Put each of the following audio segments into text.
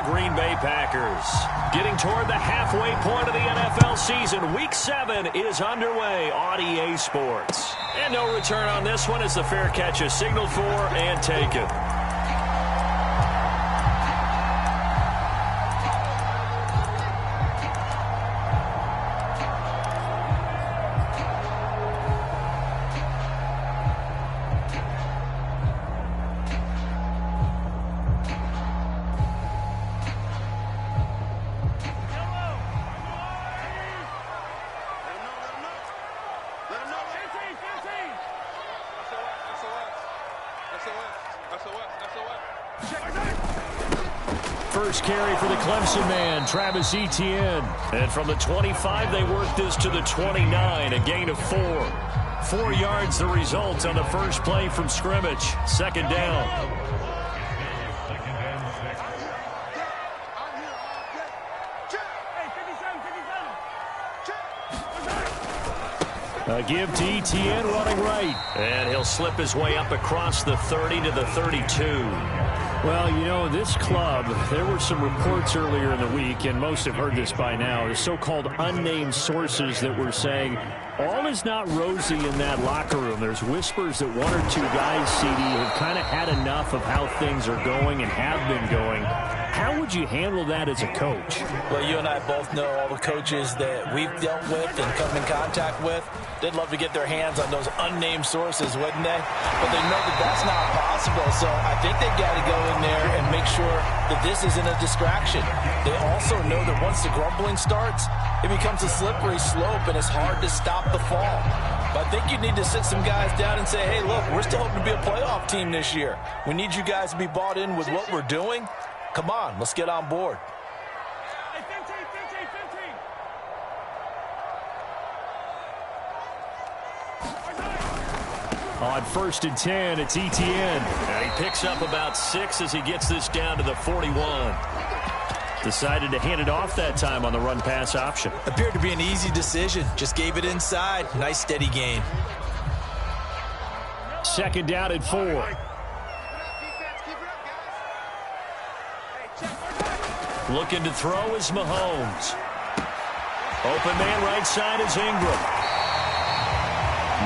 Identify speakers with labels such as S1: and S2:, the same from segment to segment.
S1: Green Bay Packers. Getting toward the halfway point of the NFL season, Week 7 is underway on EA Sports. And no return on this one as the fair catch is signaled for and taken.
S2: First carry for the Clemson man, Travis Etienne. And from the 25, they work this to the 29, a gain of 4. 4 yards the result on the first play from scrimmage. Second down. A give to Etienne running right.
S1: And he'll slip his way up across the 30 to the 32.
S2: Well, you know, this club, there were some reports earlier in the week, and most have heard this by now, the so-called unnamed sources that were saying all is not rosy in that locker room. There's whispers that 1 or 2 guys, CD, have kind of had enough of how things are going and have been going. How would you handle that as a coach?
S3: Well, you and I both know all the coaches that we've dealt with and come in contact with. They'd love to get their hands on those unnamed sources, wouldn't they? But they know that that's not possible, so I think they've got to go in there and make sure that this isn't a distraction. They also know that once the grumbling starts, it becomes a slippery slope, and it's hard to stop the fall. But I think you need to sit some guys down and say, hey, look, we're still hoping to be a playoff team this year. We need you guys to be bought in with what we're doing. Come on, let's get on board.
S2: On 1st and 10, it's Etienne.
S1: And he picks up about 6 as he gets this down to the 41.
S2: Decided to hand it off that time on the run-pass option.
S3: Appeared to be an easy decision. Just gave it inside. Nice steady gain.
S2: Second down and 4.
S1: Looking to throw is Mahomes. Open man right side is Ingram.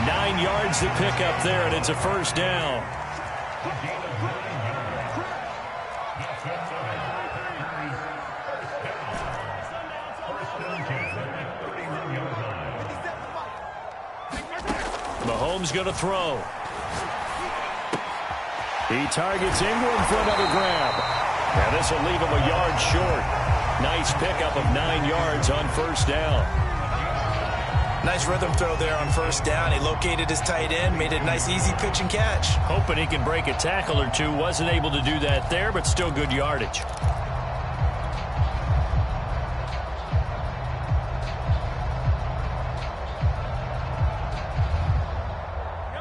S1: 9 yards to pick up there, and it's a first down. Mahomes going to throw.
S2: He targets Ingram for another grab.
S1: And this will leave him a yard short. Nice pickup of 9 yards on first down.
S3: Nice rhythm throw there on first down. He located his tight end, made it a nice easy pitch and catch.
S1: Hoping he can break a tackle or two. Wasn't able to do that there, but still good yardage.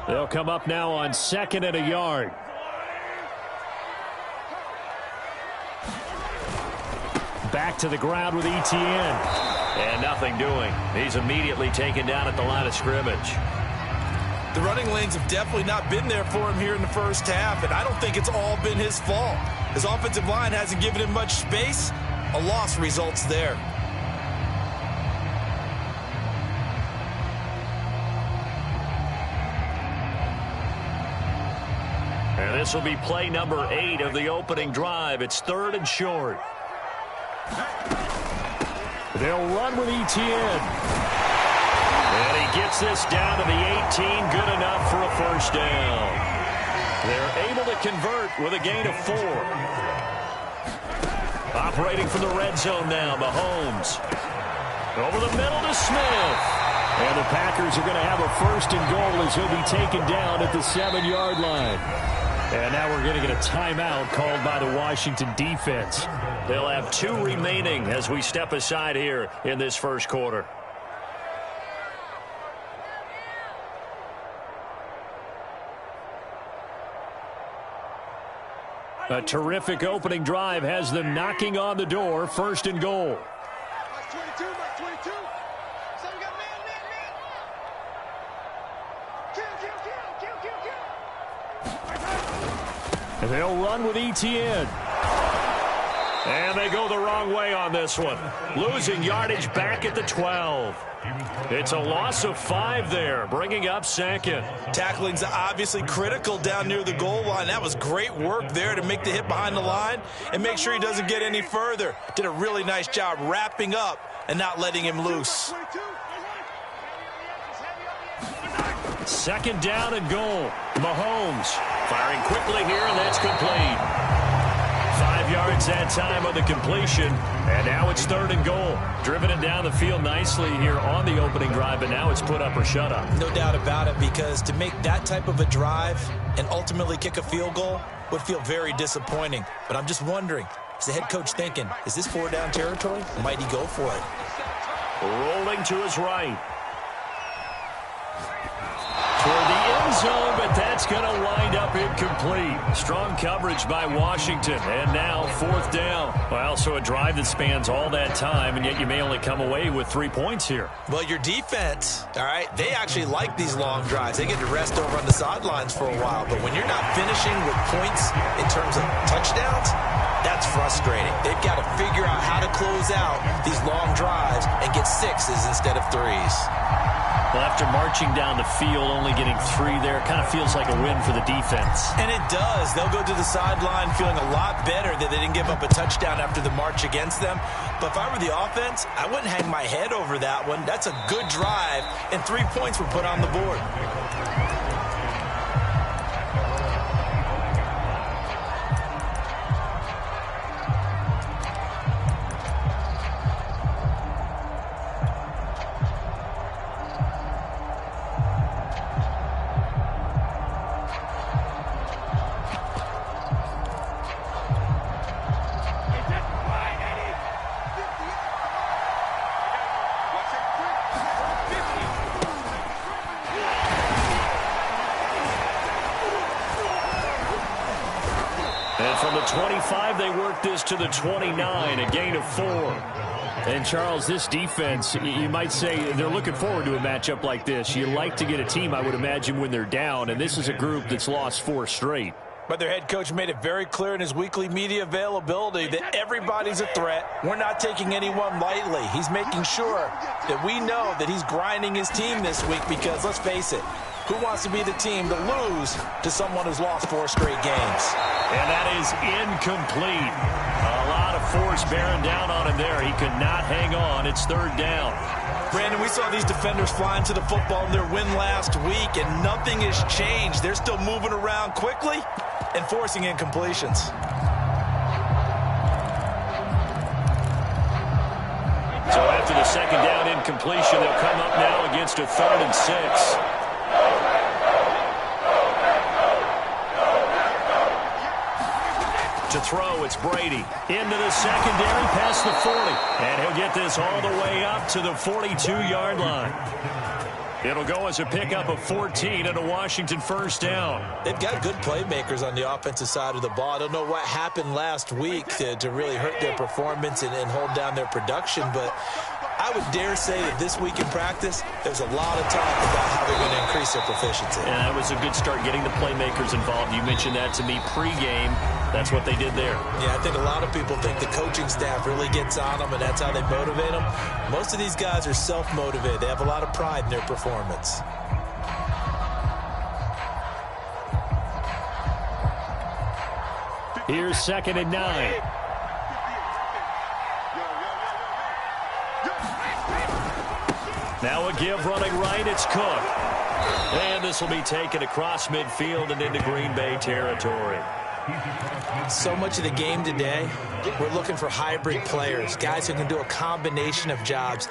S2: They'll come up now on 2nd and a yard. Back to the ground with Etienne.
S1: And nothing doing. He's immediately taken down at the line of scrimmage.
S3: The running lanes have definitely not been there for him here in the first half, and I don't think it's all been his fault. His offensive line hasn't given him much space. A loss results there.
S1: And this will be play number 8 of the opening drive. It's 3rd and short.
S2: They'll run with Etienne.
S1: And he gets this down to the 18. Good enough for a first down. They're able to convert with a gain of 4. Operating from the red zone now, Mahomes. Over the middle to Smith.
S2: And the Packers are going to have a 1st and goal as he'll be taken down at the 7-yard line. And now we're going to get a timeout called by the Washington defense.
S1: They'll have 2 remaining as we step aside here in this first quarter.
S2: A terrific opening drive has them knocking on the door. 1st and goal. They'll run with Etienne.
S1: And they go the wrong way on this one. Losing yardage back at the 12. It's a loss of 5 there, bringing up second.
S3: Tackling's obviously critical down near the goal line. That was great work there to make the hit behind the line and make sure he doesn't get any further. Did a really nice job wrapping up and not letting him loose.
S1: Second down and goal. Mahomes firing quickly here, and that's complete. 5 yards that time on the completion, and now it's third and goal. Driven it down the field nicely here on the opening drive, but now it's put up or shut up.
S3: No doubt about it, because to make that type of a drive and ultimately kick a field goal would feel very disappointing. But I'm just wondering, is the head coach thinking, is this 4-down territory? Or might he go for it?
S1: Rolling to his right. Toward the end zone, but that's going to wind up incomplete. Strong coverage by Washington, and now 4th down. Well, so a drive that spans all that time, and yet you may only come away with 3 points here.
S3: Well, your defense, all right, they actually like these long drives. They get to rest over on the sidelines for a while, but when you're not finishing with points in terms of touchdowns, that's frustrating. They've got to figure out how to close out these long drives and get 6s instead of 3s.
S2: Well, after marching down the field, only getting 3 there, kind of feels like a win for the defense.
S3: And it does. They'll go to the sideline feeling a lot better that they didn't give up a touchdown after the march against them. But if I were the offense, I wouldn't hang my head over that one. That's a good drive, and 3 points were put on the board.
S1: And from the 25, they work this to the 29, a gain of 4.
S2: And, Charles, this defense, you might say they're looking forward to a matchup like this. You like to get a team, I would imagine, when they're down, and this is a group that's lost 4 straight.
S3: But their head coach made it very clear in his weekly media availability that everybody's a threat. We're not taking anyone lightly. He's making sure that we know that he's grinding his team this week because, let's face it, who wants to be the team to lose to someone who's lost 4 straight games?
S1: And that is incomplete. A lot of force bearing down on him there. He could not hang on. It's 3rd down.
S3: Brandon, we saw these defenders flying to the football in their win last week, and nothing has changed. They're still moving around quickly and forcing incompletions.
S1: So after the 2nd down incompletion, they'll come up now against a 3rd and 6. To throw, it's Brady. Into the secondary, past the 40. And he'll get this all the way up to the 42-yard line. It'll go as a pickup of 14 and a Washington 1st down.
S3: They've got good playmakers on the offensive side of the ball. I don't know what happened last week to really hurt their performance and hold down their production, but I would dare say that this week in practice, there's a lot of talk about how they're going to increase their proficiency.
S2: And that was a good start getting the playmakers involved. You mentioned that to me pregame. That's what they did there.
S3: Yeah, I think a lot of people think the coaching staff really gets on them, and that's how they motivate them. Most of these guys are self-motivated. They have a lot of pride in their performance.
S2: Here's 2nd and 9.
S1: Now a give running right, it's Cook. And this will be taken across midfield and into Green Bay territory.
S3: So much of the game today, we're looking for hybrid players, guys who can do a combination of jobs.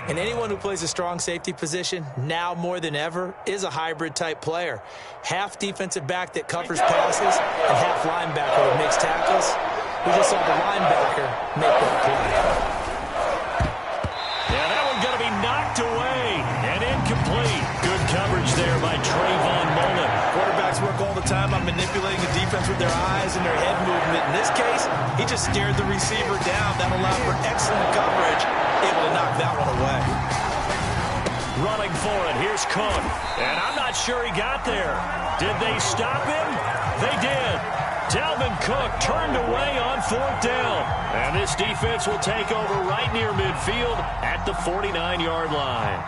S3: And anyone who plays a strong safety position, now more than ever, is a hybrid-type player. Half defensive back that covers passes and half linebacker that makes tackles. We just saw the linebacker make that play.
S1: Yeah, that one going to be knocked away and incomplete. Good coverage there by Trayvon Mullen.
S3: Quarterbacks work all the time on manipulating the defense with their eyes and their head movement. In this case, he just stared the receiver down. That allowed for excellent coverage, able to knock that one away.
S1: Running for it, here's Cook. And I'm not sure he got there. Did they stop him? They did. Dalvin Cook turned away on 4th down. And this defense will take over right near midfield at the 49-yard line.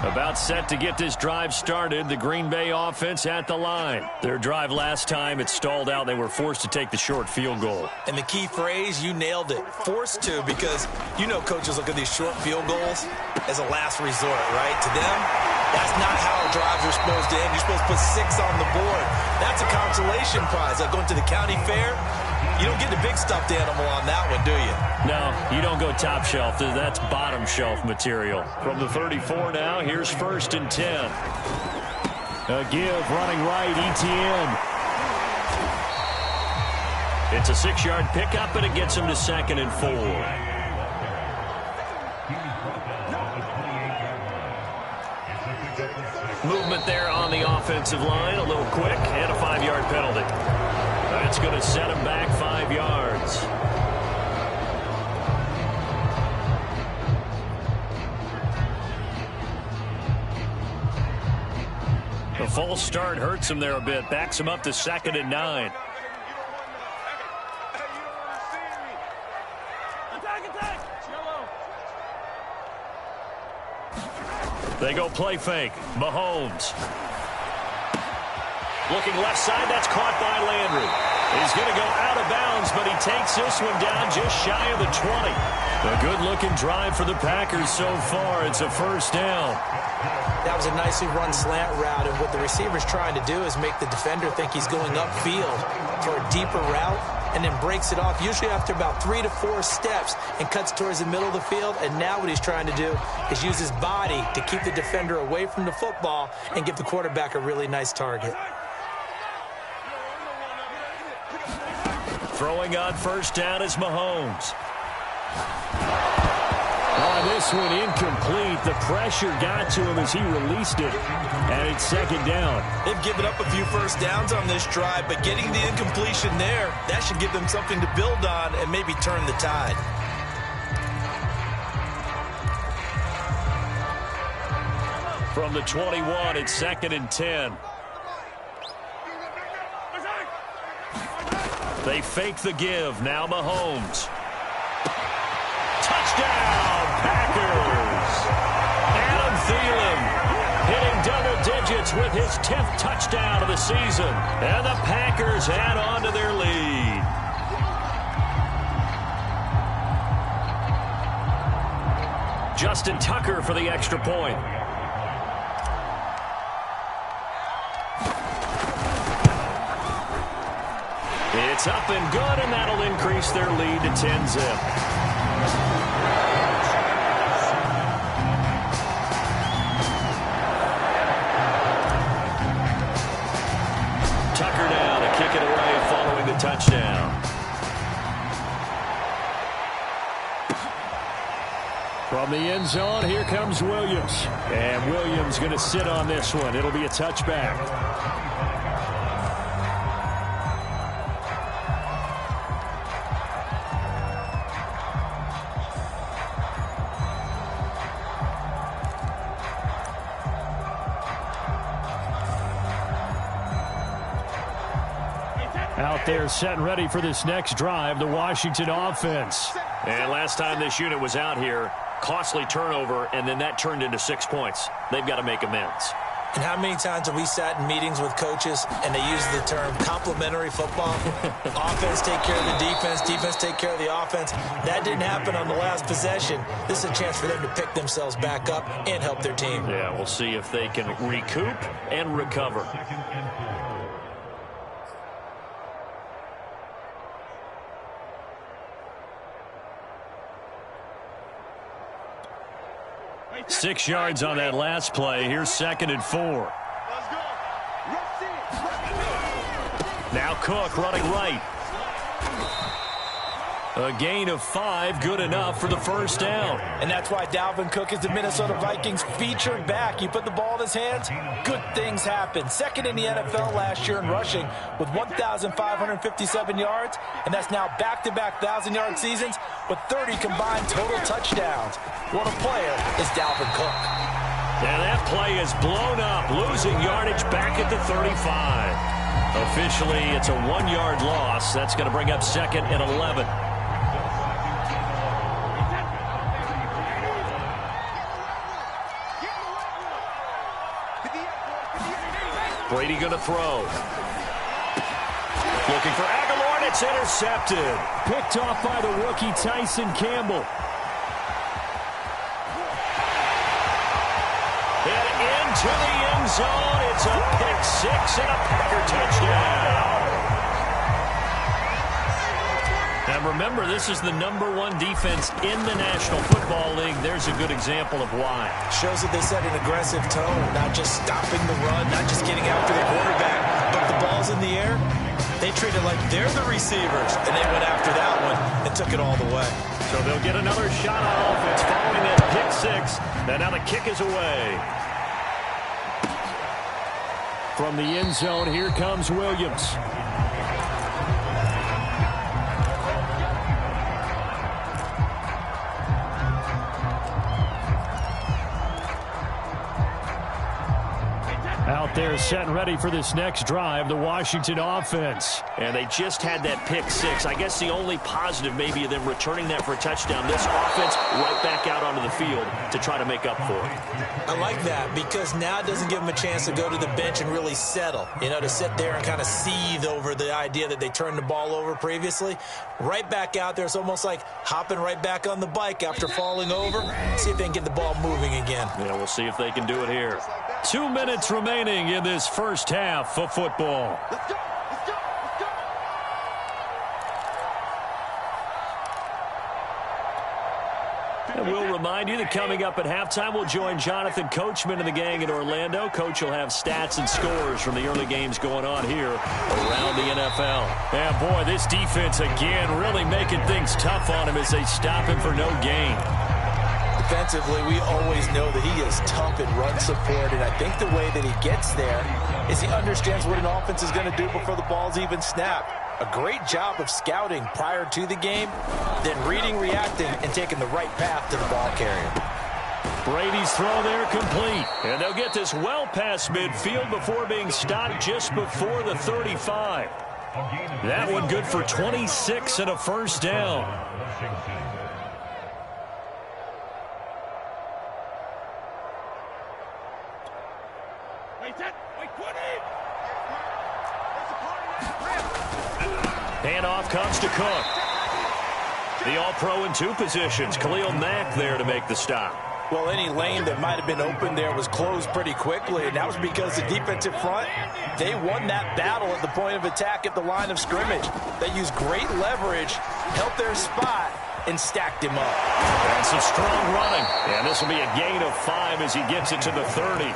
S1: About set to get this drive started. The Green Bay offense at the line. Their drive last time, it stalled out. They were forced to take the short field goal.
S3: And the key phrase, you nailed it. Forced to, because you know coaches look at these short field goals as a last resort, right? To them, that's not how drives are supposed to end. You're supposed to put 6 on the board. That's a consolation prize. Like going to the county fair, you don't get the big stuffed animal on that one, do you?
S1: No, you don't go top shelf. That's bottom shelf material. From the 34 now, here's 1st and 10.
S2: A give running right, ETN.
S1: It's a 6-yard pickup, and it gets him to 2nd and 4. Movement there on the offensive line, a little quick, and a 5-yard penalty. That's going to set him back 5 yards. The false start hurts him there a bit, backs him up to 2nd and 9. They go play fake. Mahomes. Looking left side, that's caught by Landry. He's going to go out of bounds, but he takes this one down just shy of the 20. A good-looking drive for the Packers so far. It's a 1st down.
S3: That was a nicely run slant route, and what the receiver's trying to do is make the defender think he's going upfield for a deeper route, and then breaks it off, usually after about 3 to 4 steps, and cuts towards the middle of the field. And now what he's trying to do is use his body to keep the defender away from the football and give the quarterback a really nice target.
S1: Throwing on 1st down is Mahomes.
S2: Oh, this one incomplete. The pressure got to him as he released it. And it's 2nd down.
S3: They've given up a few 1st downs on this drive, but getting the incompletion there, that should give them something to build on and maybe turn the tide.
S1: From the 21, it's 2nd and 10. They fake the give. Now Mahomes. Touchdown, Packers! Adam Thielen hitting double digits with his 10th touchdown of the season. And the Packers add on to their lead. Justin Tucker for the extra point. It's up and good, and that'll increase their lead to 10-zip. Tucker down to kick it away following the touchdown.
S2: From the end zone, here comes Williams. And Williams going to sit on this one. It'll be a touchback. Out there set and ready for this next drive, the Washington offense.
S1: And last time this unit was out here, costly turnover, and then that turned into 6 points. They've got to make amends.
S3: And how many times have we sat in meetings with coaches and they use the term complementary football? Offense take care of the defense, defense take care of the offense. That didn't happen on the last possession. This is a chance for them to pick themselves back up and help their team.
S1: Yeah, we'll see if they can recoup and recover. Six yards on that last play. Here's 2nd and 4. Now Cook running right. A gain of 5, good enough for the 1st down.
S3: And that's why Dalvin Cook is the Minnesota Vikings featured back. You put the ball in his hands, good things happen. 2nd in the NFL last year in rushing with 1,557 yards, and that's now back-to-back 1,000-yard seasons with 30 combined total touchdowns. What a player is Dalvin Cook.
S1: And that play is blown up, losing yardage back at the 35. Officially, it's a 1-yard loss. That's going to bring up second and 11. Brady going to throw. Looking for Aguilar, and it's intercepted.
S2: Picked off by the rookie Tyson Campbell.
S1: And into the end zone. It's a pick six and a Packer touchdown. And remember, this is the #1 defense in the National Football League. There's a good example of why.
S3: Shows that they set an aggressive tone, not just stopping the run, not just getting after the quarterback, but the ball's in the air. They treat it like they're the receivers, and they went after that one and took it all the way.
S1: So they'll get another shot on offense following that pick six. And now the kick is away.
S2: From the end zone, here comes Williams. Out there set and ready for this next drive, the Washington offense.
S1: And they just had that pick six. I guess the only positive maybe of them returning that for a touchdown. This offense right back out onto the field to try to make up for it.
S3: I like that because now it doesn't give them a chance to go to the bench and really settle. You know, to sit there and kind of seethe over the idea that they turned the ball over previously. Right back out there, it's almost like hopping right back on the bike after falling over. See if they can get the ball moving again.
S1: Yeah, we'll see if they can do it here.
S2: 2 minutes remaining in this first half of football.
S4: Let's go.
S1: And we'll remind you that coming up at halftime, we'll join Jonathan Coachman and the gang in Orlando. Coach will have stats and scores from the early games going on here around the NFL.
S2: And boy, this defense again really making things tough on him as they stop him for no gain.
S3: Defensively, we always know that he is tough in run support, and I think the way that he gets there is he understands what an offense is going to do before the ball's even snapped. A great job of scouting prior to the game, then reading, reacting, and taking the right path to the ball carrier.
S2: Brady's throw there complete.
S1: And they'll get this well past midfield before being stopped just before the 35.
S2: That one good for 26 and a first down.
S1: Handoff comes to Cook. The All-Pro in 2 positions. Khalil Mack there to make the stop.
S3: Well, any lane that might have been open there was closed pretty quickly, and that was because the defensive front, they won that battle at the point of attack at the line of scrimmage. They used great leverage, held their spot, and stacked him up.
S1: And some strong running. And this will be a gain of 5 as he gets it to the 30.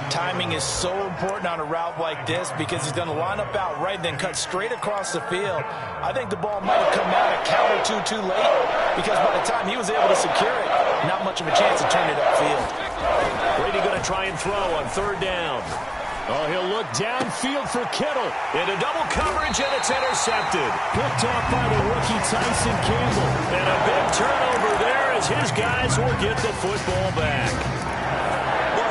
S3: Timing is so important on a route like this because he's going to line up out right, then cut straight across the field. I think the ball might have come out a count or two too late because by the time he was able to secure it, not much of a chance to turn it upfield.
S1: Brady going to try and throw on 3rd down.
S2: Oh, he'll look downfield for Kittle.
S1: Into double coverage, and it's intercepted.
S2: Picked off by the rookie Tyson Campbell.
S1: And a big turnover there as his guys will get the football back.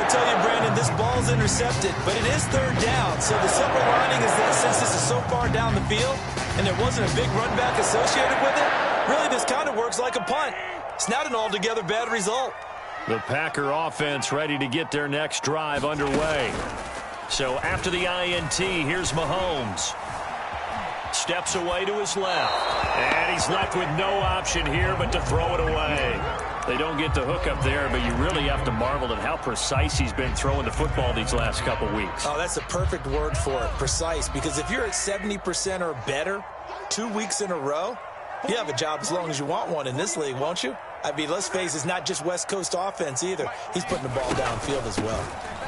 S3: I tell you, Brandon, this ball's intercepted, but it is 3rd down. So the silver lining is that since this is so far down the field and there wasn't a big run back associated with it, really this kind of works like a punt. It's not an altogether bad result.
S2: The Packer offense ready to get their next drive underway.
S1: So after the INT, here's Mahomes. Steps away to his left. And he's left with no option here but to throw it away.
S2: They don't get the hook up there, but you really have to marvel at how precise he's been throwing the football these last couple weeks.
S3: Oh, that's a perfect word for it, precise, because if you're at 70% or better 2 weeks in a row, you have a job as long as you want one in this league, won't you? I mean, let's face it, it's not just West Coast offense either. He's putting the ball downfield as well.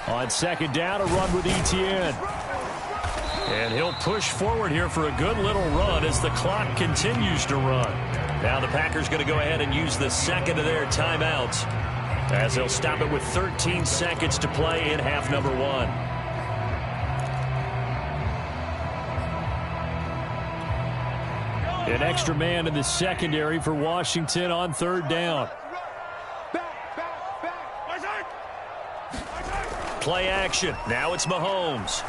S2: On 2nd down, a run with Etienne. And he'll push forward here for a good little run as the clock continues to run.
S1: Now the Packers going to go ahead and use the second of their timeouts as they'll stop it with 13 seconds to play in half number 1.
S2: An extra man in the secondary for Washington on 3rd down.
S1: Play action. Now it's Mahomes.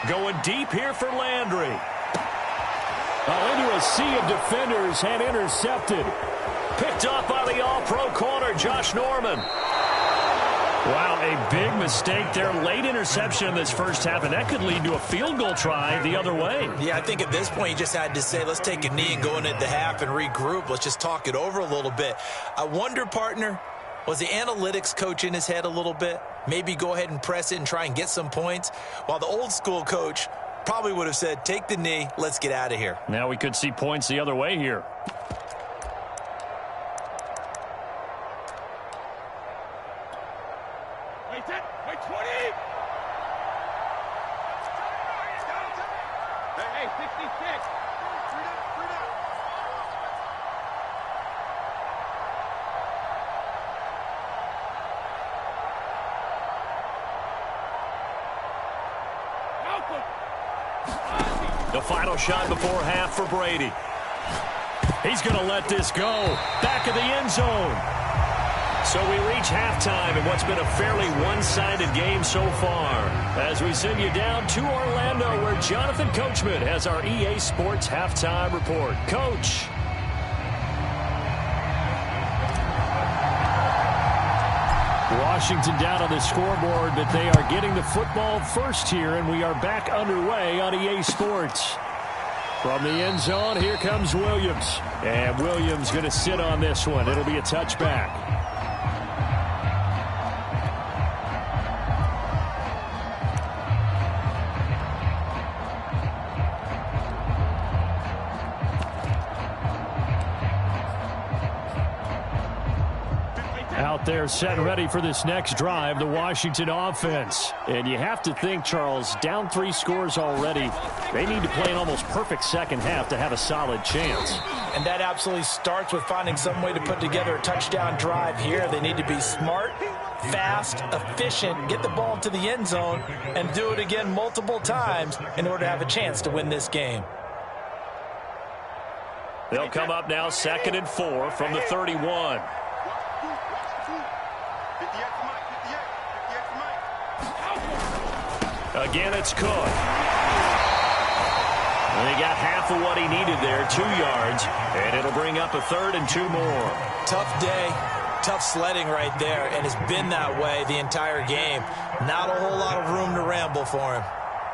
S1: Going deep here for Landry.
S2: Into a sea of defenders and intercepted.
S1: Picked up by the all-pro corner, Josh Norman.
S2: Wow, a big mistake there. Late interception in this first half, and that could lead to a field goal try the other way.
S3: Yeah, I think at this point you just had to say, let's take a knee and go into the half and regroup. Let's just talk it over a little bit. I wonder, partner, was the analytics coach in his head a little bit? Maybe go ahead and press it and try and get some points? While the old school coach probably would have said, take the knee, let's get out of here.
S2: Now we could see points the other way here.
S4: Wait, 20! Hey, 66!
S1: The final shot before half for Brady.
S2: He's going to let this go. Back of the end zone.
S1: So we reach halftime in what's been a fairly one-sided game so far. As we send you down to Orlando, where Jonathan Coachman has our EA Sports halftime report. Coach.
S2: Washington down on the scoreboard, but they are getting the football first here, and we are back underway on EA Sports. From the end zone, here comes Williams. And Williams going to sit on this one. It'll be a touchback. Out there set and ready for this next drive, the Washington offense. And you have to think, Charles, down 3 scores already. They need to play an almost perfect second half to have a solid chance.
S3: And that absolutely starts with finding some way to put together a touchdown drive here. They need to be smart, fast, efficient, get the ball to the end zone, and do it again multiple times in order to have a chance to win this game.
S1: They'll come up now 2nd and 4 from the 31. Again, it's Cook. And he got half of what he needed there, 2 yards, and it'll bring up a 3rd and 2 more.
S3: Tough day, tough sledding right there, and it's been that way the entire game. Not a whole lot of room to ramble for him.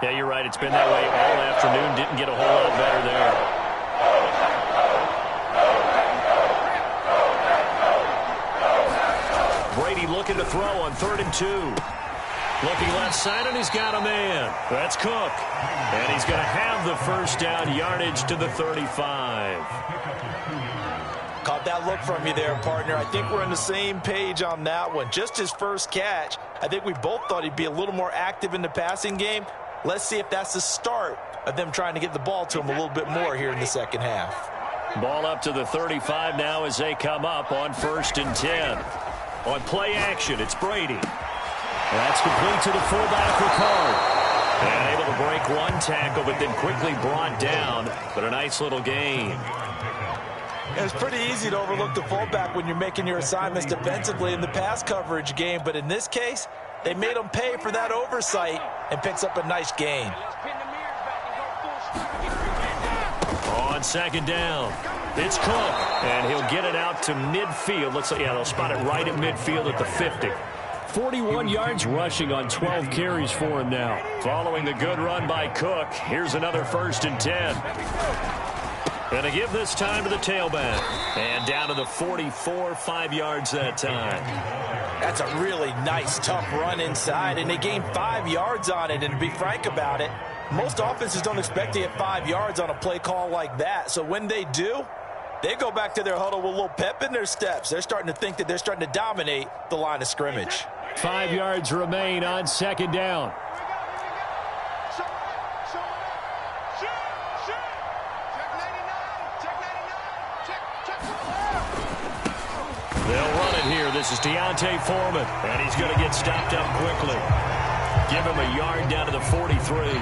S1: Yeah, you're right. It's been that way all afternoon. Didn't get a whole lot better there. Brady looking to throw on 3rd and 2. Looking left side, and he's got a man. That's Cook. And he's going to have the first down, yardage to the 35.
S3: Caught that look from you there, partner. I think we're on the same page on that one. Just his first catch. I think we both thought he'd be a little more active in the passing game. Let's see if that's the start of them trying to get the ball to him a little bit more here in the second half.
S1: Ball up to the 35 now as they come up on 1st and 10. On play action, it's Brady. That's complete to the fullback, Ricard. And able to break one tackle, but then quickly brought down. But a nice little gain.
S3: It's pretty easy to overlook the fullback when you're making your assignments defensively in the pass coverage game. But in this case, they made him pay for that oversight and picks up a nice gain.
S1: On 2nd down, it's Cook. And he'll get it out to midfield. Let's say, yeah, they'll spot it right at midfield at the 50.
S2: 41 yards rushing on 12 carries for him now.
S1: Following the good run by Cook, here's another 1st and 10. Going to give this time to the tailback. And down to the 44, 5 yards that time.
S3: That's a really nice, tough run inside, and they gained 5 yards on it. And to be frank about it, most offenses don't expect to get 5 yards on a play call like that. So when they do, they go back to their huddle with a little pep in their steps. They're starting to think that they're starting to dominate the line of scrimmage.
S2: 5 yards remain on 2nd down.
S1: They'll run it here. This is Deontay Foreman, and he's going to get stopped up quickly. Give him a yard down to the 43.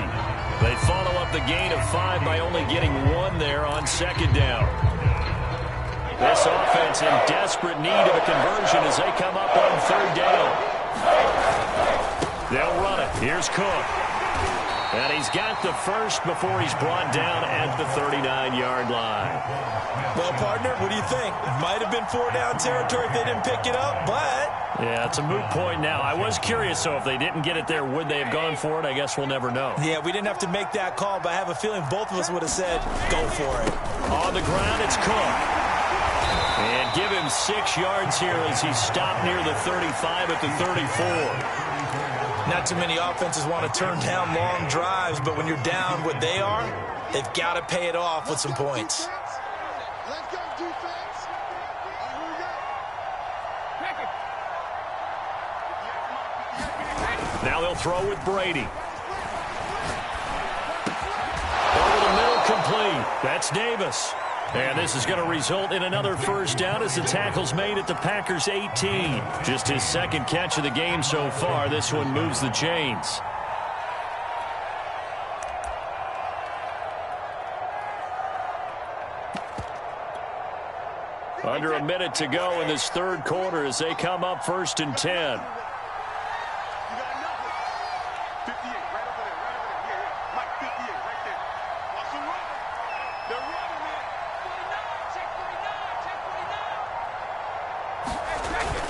S1: They follow up the gain of 5 by only getting 1 there on 2nd down. This offense in desperate need of a conversion as they come up on 3rd down.
S2: They'll run it. Here's Cook. And he's got the first before he's brought down at the 39-yard line.
S3: Well, partner, what do you think? Might have been 4-down territory if they didn't pick it up, but...
S2: Yeah, it's a moot point now. I was curious, so if they didn't get it there, would they have gone for it? I guess we'll never know.
S3: Yeah, we didn't have to make that call, but I have a feeling both of us would have said, go for it.
S2: On the ground, it's Cook. And give him 6 yards here as he's stopped near the 35 at the 34.
S3: Not too many offenses want to turn down long drives, but when you're down what they are, they've got to pay it off with some points.
S4: Let's go, defense. Here we go.
S2: Now they'll throw with Brady. Over the middle, complete. That's Davis. And this is going to result in another first down as the tackle's made at the Packers' 18. Just his second catch of the game so far. This one moves the chains. Under a minute to go in this third quarter as they come up 1st and 10.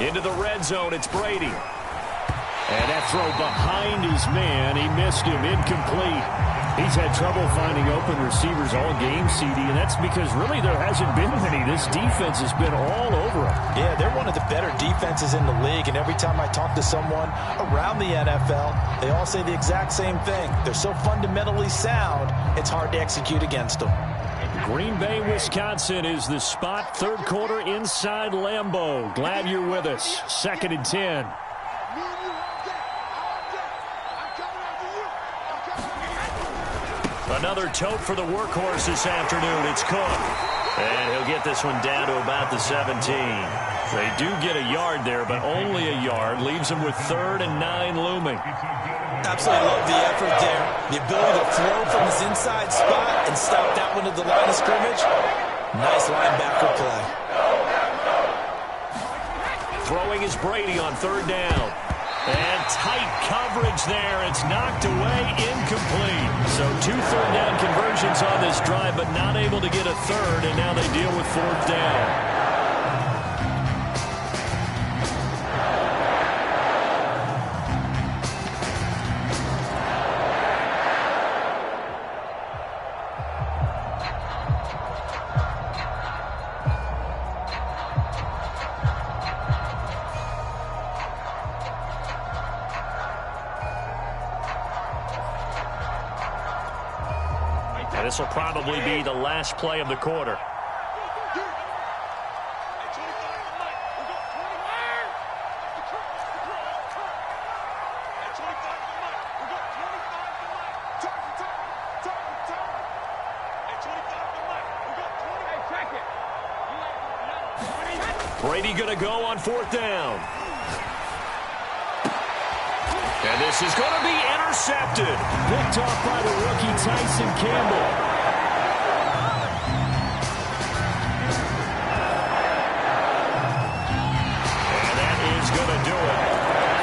S2: Into the red zone, it's Brady. And that throw behind his man, he missed him, incomplete. He's had trouble finding open receivers all game, CD, and that's because really there hasn't been many. This defense has been all over him.
S3: Yeah, they're one of the better defenses in the league, and every time I talk to someone around the NFL, they all say the exact same thing. They're so fundamentally sound, it's hard to execute against them.
S2: Green Bay, Wisconsin is the spot. Third quarter inside Lambeau. Glad you're with us. 2nd and 10. Another tote for the workhorse this afternoon. It's Cook. And he'll get this one down to about the 17. They do get a yard there, but only a yard. Leaves them with 3rd and 9 looming.
S3: Absolutely love the effort there. The ability to flow from his inside spot and stop that one at the line of scrimmage. Nice linebacker play.
S2: Throwing is Brady on 3rd down. And tight coverage there. It's knocked away, incomplete. So 2 third-down conversions on this drive, but not able to get a third, and now they deal with 4th down. This will probably be the last play of the quarter. Brady going to go on 4th down. And this is going to be intercepted. Picked off by the rookie Tyson Campbell. And that is going to do it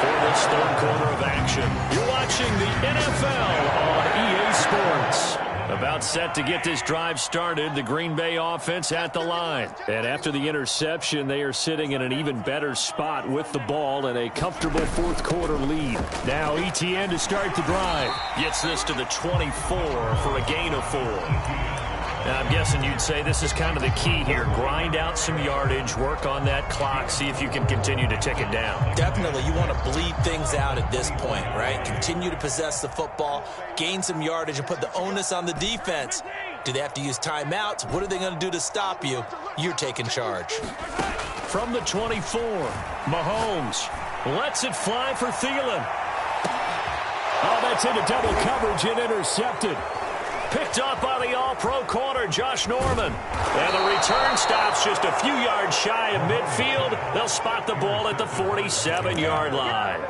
S2: for this third quarter of action. You're watching the NFL on EA Sports. About set to get this drive started, the Green Bay offense at the line. And after the interception, they are sitting in an even better spot with the ball and a comfortable fourth quarter lead. Now Etienne to start the drive. Gets this to the 24 for a gain of 4. Now, I'm guessing you'd say this is kind of the key here. Grind out some yardage, work on that clock, see if you can continue to tick it down.
S3: Definitely. You want to bleed things out at this point, right? Continue to possess the football, gain some yardage, and put the onus on the defense. Do they have to use timeouts? What are they going to do to stop you? You're taking charge.
S2: From the 24, Mahomes lets it fly for Thielen. Oh, that's into double coverage and intercepted. Picked up by the all-pro corner, Josh Norman. And the return stops just a few yards shy of midfield. They'll spot the ball at the 47-yard line.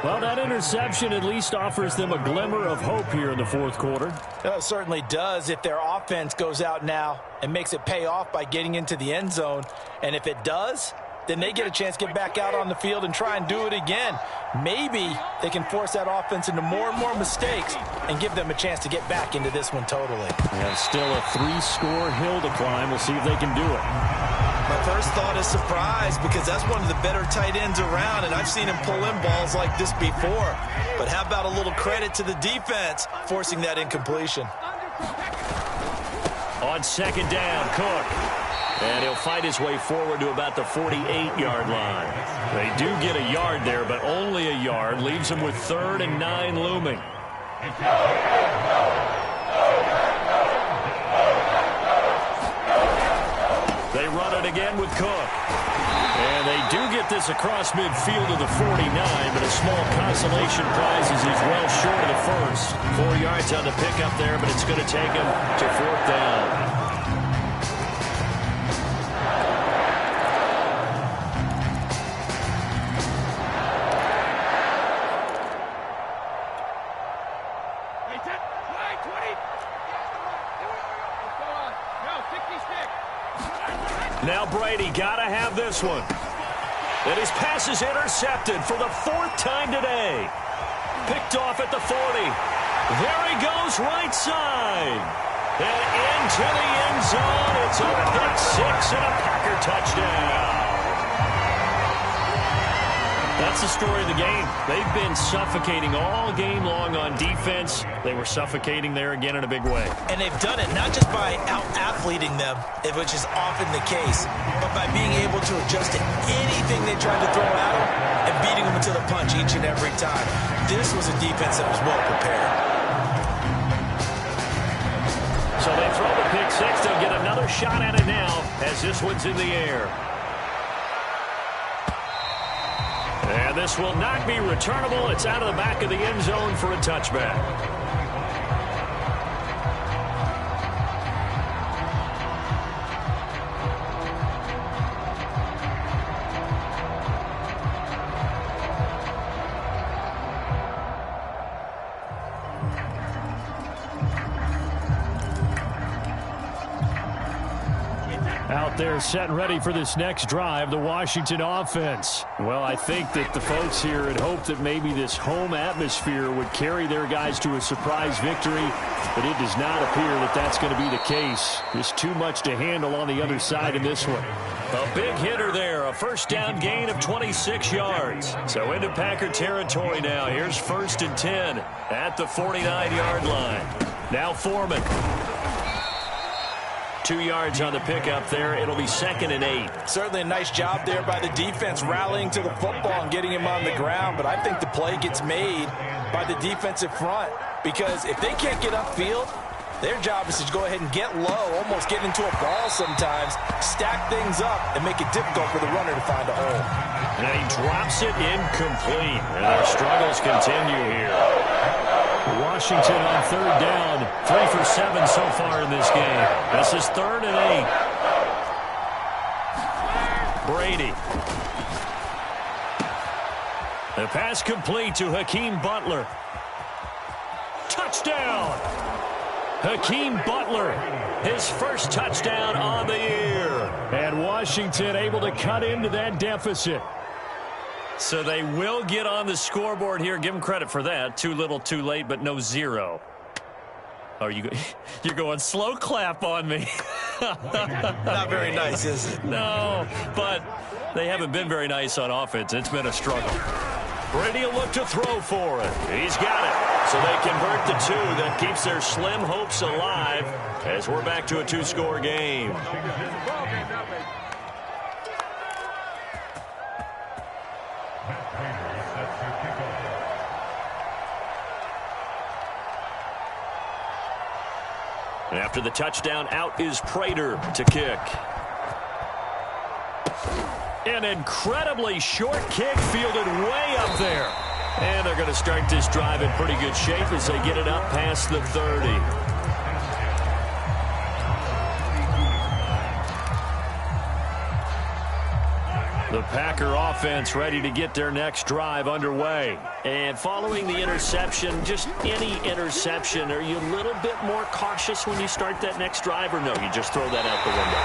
S2: Well, that interception at least offers them a glimmer of hope here in the fourth quarter.
S3: It certainly does if their offense goes out now and makes it pay off by getting into the end zone. And if it does, then they get a chance to get back out on the field and try and do it again. Maybe they can force that offense into more and more mistakes and give them a chance to get back into this one totally.
S2: And still a 3-score hill to climb. We'll see if they can do it.
S3: My first thought is surprise, because that's one of the better tight ends around, and I've seen him pull in balls like this before. But how about a little credit to the defense forcing that incompletion?
S1: On second down, Cook. And he'll fight his way forward to about the 48-yard line. They do get a yard there, but only a yard. Leaves them with 3rd and 9 looming. They run it again with Cook. And they do get this across midfield to the 49, but a small consolation prize as he's well short of the first. 4 yards on the pickup there, but it's going to take him to 4th down. Now Brady got to have this one. And his pass is intercepted for the 4th time today. Picked off at the 40. There he goes right side. And into the end zone. It's a pick 6 and a Packer touchdown. That's the story of the game. They've been suffocating all game long on defense. They were suffocating there again in a big way.
S3: And they've done it not just by out-athleting them, which is often the case, but by being able to adjust to anything they tried to throw at them and beating them into the punch each and every time. This was a defense that was well prepared.
S1: So they throw the pick 6. They'll get another shot at it now as this one's in the air. And this will not be returnable. It's out of the back of the end zone for a touchback. Out there set and ready for this next drive, the Washington offense. Well, I think that the folks here had hoped that maybe this home atmosphere would carry their guys to a surprise victory, but it does not appear that that's going to be the case. Just too much to handle on the other side in this one. A big hitter there, a first down gain of 26 yards. So into Packer territory now. Here's 1st and 10 at the 49-yard line. Now Foreman. 2 yards on the pickup there. It'll be 2nd and 8.
S3: Certainly a nice job there by the defense rallying to the football and getting him on the ground. But I think the play gets made by the defensive front, because if they can't get upfield, their job is to go ahead and get low, almost get into a ball sometimes, stack things up, and make it difficult for the runner to find a hole.
S1: And he drops it incomplete. And their struggles continue here. Washington on 3rd down. 3 for 7 so far in this game. This is 3rd and 8. Brady. The pass complete to Hakeem Butler. Touchdown! Hakeem Butler, his first touchdown on the year. And Washington able to cut into that deficit. So they will get on the scoreboard here. Give them credit for that. Too little, too late, but no 0. Oh, you're going slow clap on me.
S3: Not very nice, is it?
S1: No, but they haven't been very nice on offense. It's been a struggle. Brady will look to throw for it. He's got it. So they convert the 2. That keeps their slim hopes alive as we're back to a 2-score game. After the touchdown, out is Prater to kick. An incredibly short kick fielded way up there. And they're going to start this drive in pretty good shape as they get it up past the 30.
S2: The Packer offense ready to get their next drive underway.
S1: And following the interception, just any interception, are you a little bit more cautious when you start that next drive, or no, you just throw that out the window?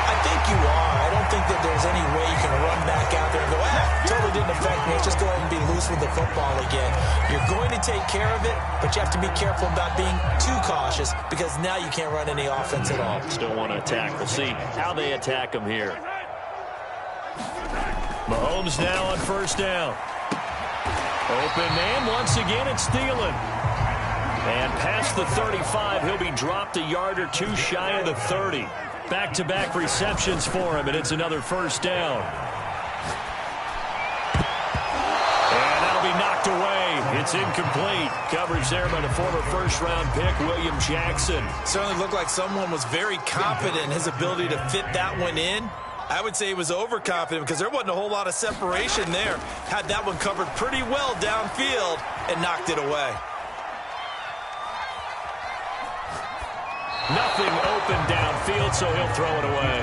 S3: I think you are. I don't think that there's any way you can run back out there and go, totally didn't affect me. Let's just go ahead and be loose with the football again. You're going to take care of it, but you have to be careful about being too cautious because now you can't run any offense at all.
S1: Still want to attack. We'll see how they attack them here.
S2: Mahomes now on first down. Open man, once again it's Thielen.
S1: And past the 35, he'll be dropped a yard or two shy of the 30.
S2: Back-to-back receptions for him, and it's another first down. And that'll be knocked away. It's incomplete. Coverage there by the former first-round pick, William Jackson.
S3: Certainly looked like someone was very confident in his ability to fit that one in. I would say he was overconfident because there wasn't a whole lot of separation there. Had that one covered pretty well downfield and knocked it away.
S1: Nothing open downfield, so he'll throw it away.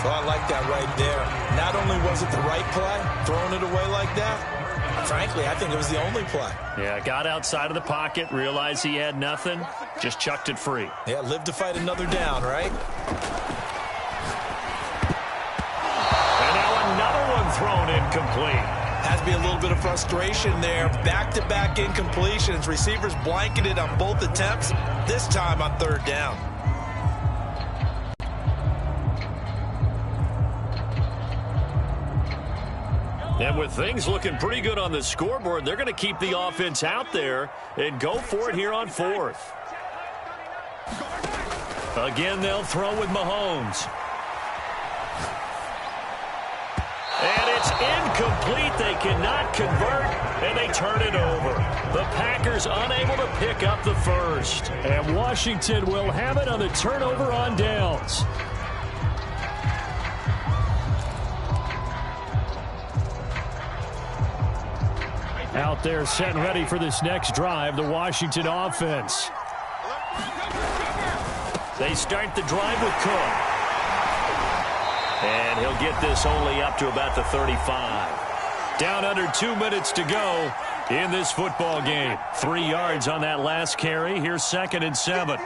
S3: Well, I like that right there. Not only was it the right play, throwing it away like that, frankly, I think it was the only play.
S2: Yeah, got outside of the pocket, realized he had nothing, just chucked it free.
S3: Yeah, live to fight another down, right?
S2: Another one thrown incomplete.
S3: Has to be a little bit of frustration there. Back-to-back incompletions. Receivers blanketed on both attempts, this time on third down.
S2: And with things looking pretty good on the scoreboard, they're going to keep the offense out there and go for it here on fourth. Again, they'll throw with Mahomes. And it's incomplete. They cannot convert, and they turn it over. The Packers unable to pick up the first. And Washington will have it on the turnover on downs. Out there set and ready for this next drive, the Washington offense.
S1: They start the drive with Cook. And he'll get this only up to about the 35.
S2: Down under 2 minutes to go in this football game. 3 yards on that last carry. Here's 2nd and 7.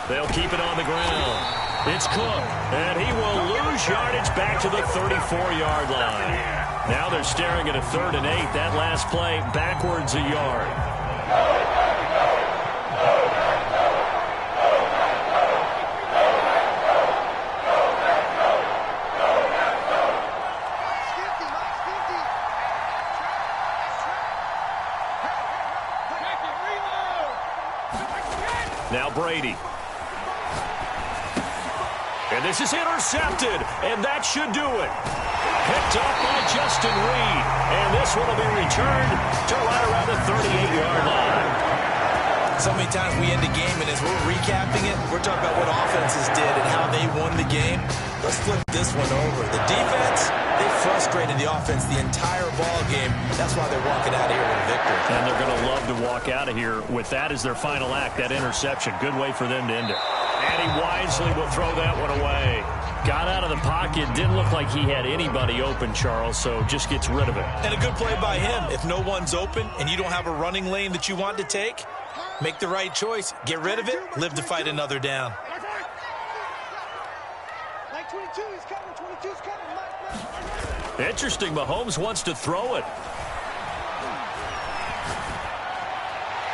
S2: They'll keep it on the ground. It's Cook, and he will lose yardage back to the 34-yard line. Now they're staring at a 3rd and 8. That last play backwards a yard. Now Brady. And this is intercepted, and that should do it. Picked up by Justin Reed, and this one will be returned to right around the 38-yard line.
S3: So many times we end the game, and as we're recapping it, we're talking about what offenses did and how they won the game. Let's flip this one over. The defense, they frustrated the offense the entire ball game. That's why they're walking out of here with a victory.
S2: And they're going to love to walk out of here with that as their final act, that interception. Good way for them to end it. And he wisely will throw that one away. Got out of the pocket. Didn't look like he had anybody open, Charles, so just gets rid of it.
S3: And a good play by him. If no one's open and you don't have a running lane that you want to take, make the right choice. Get rid of it. Live to fight another down.
S4: Like 22, he's coming. 22's coming.
S2: Interesting. Mahomes wants to throw it.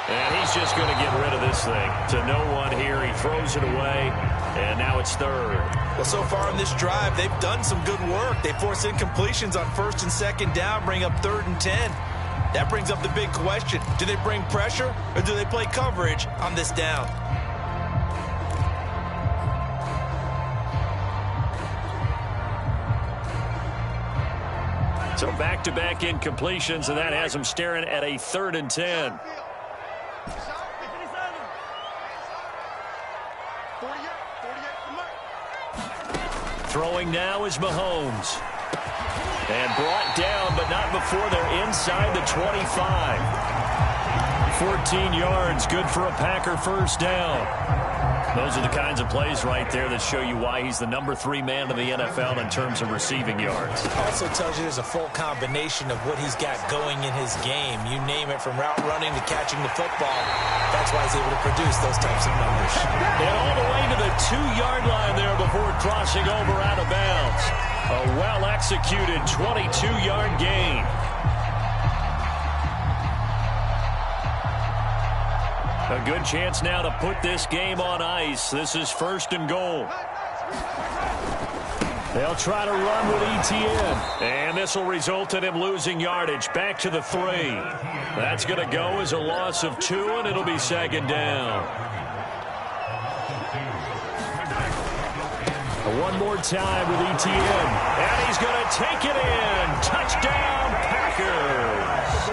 S2: And he's just going to get rid of this thing. To no one here. He throws it away. And now it's 3rd.
S3: Well, so far in this drive, they've done some good work. They force incompletions on 1st and 2nd down, bring up 3rd and 10. That brings up the big question. Do they bring pressure or do they play coverage on this down?
S2: So back-to-back incompletions, and that has them staring at a 3rd and 10. Throwing now is Mahomes. And brought down, but not before they're inside the 25. 14 yards, good for a Packer first down. Those are the kinds of plays right there that show you why he's the #3 man in the NFL in terms of receiving yards.
S3: Also tells you there's a full combination of what he's got going in his game. You name it, from route running to catching the football. That's why he's able to produce those types of numbers.
S2: And all the way to the 2-yard line there before crossing over out of bounds. A well-executed 22-yard gain. A good chance now to put this game on ice. This is 1st and goal. They'll try to run with Etienne. And this will result in him losing yardage. Back to the 3. That's going to go as a loss of 2, and it'll be 2nd down. One more time with Etienne. And he's going to take it in. Touchdown, Packers.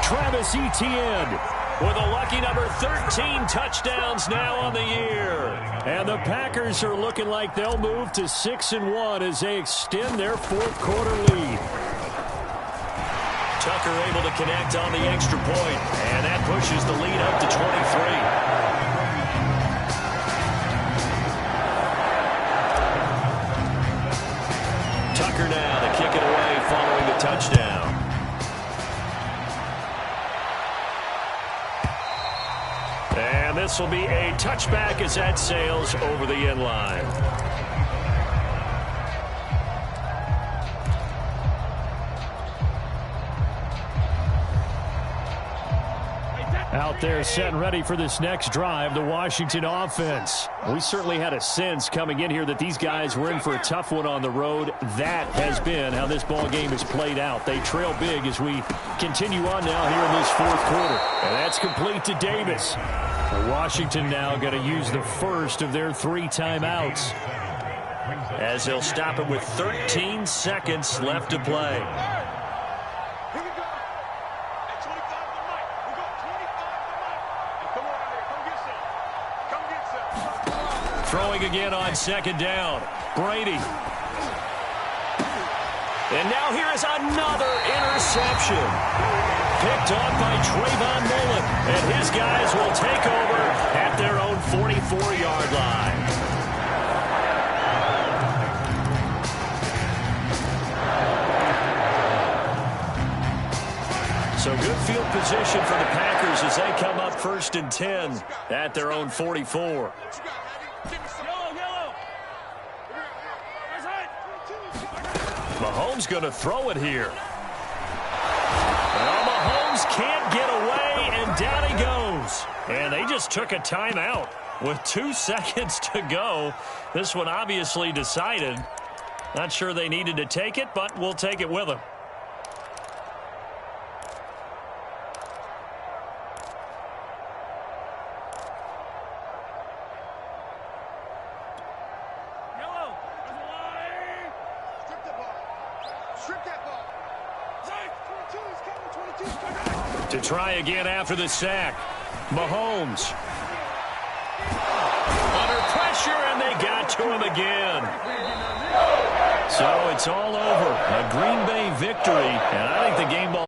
S2: Travis Etienne with a lucky number 13 touchdowns now on the year. And the Packers are looking like they'll move to 6-1 as they extend their 4th quarter lead. Tucker able to connect on the extra point, and that pushes the lead up to 23. Tucker now to kick it away following the touchdown. And this will be a touchback as that sails over the end line. Out there set and ready for this next drive, the Washington offense. We certainly had a sense coming in here that these guys were in for a tough one on the road. That has been how this ball game has played out. They trail big as we continue on now here in this 4th quarter. And that's complete to Davis. Washington now going to use the first of their 3 timeouts, as they'll stop it with 13 seconds left to play.
S4: Here we go. At 25 to Mike. We go 25 to Mike. Come on out here. Come get some. Come get some.
S2: Throwing again on 2nd down. Brady. And now here is another interception. Picked off by Trayvon Mullen. And his guys will take over at their own 44-yard line. So good field position for the Packers as they come up 1st and 10 at their own 44. Mahomes going to throw it here. Well, Mahomes can't get away, and down he goes. And they just took a timeout with 2 seconds to go. This one obviously decided. Not sure they needed to take it, but we'll take it with them. To try again after the sack. Mahomes. Under pressure, and they got to him again. So it's all over. A Green Bay victory, and I think the game ball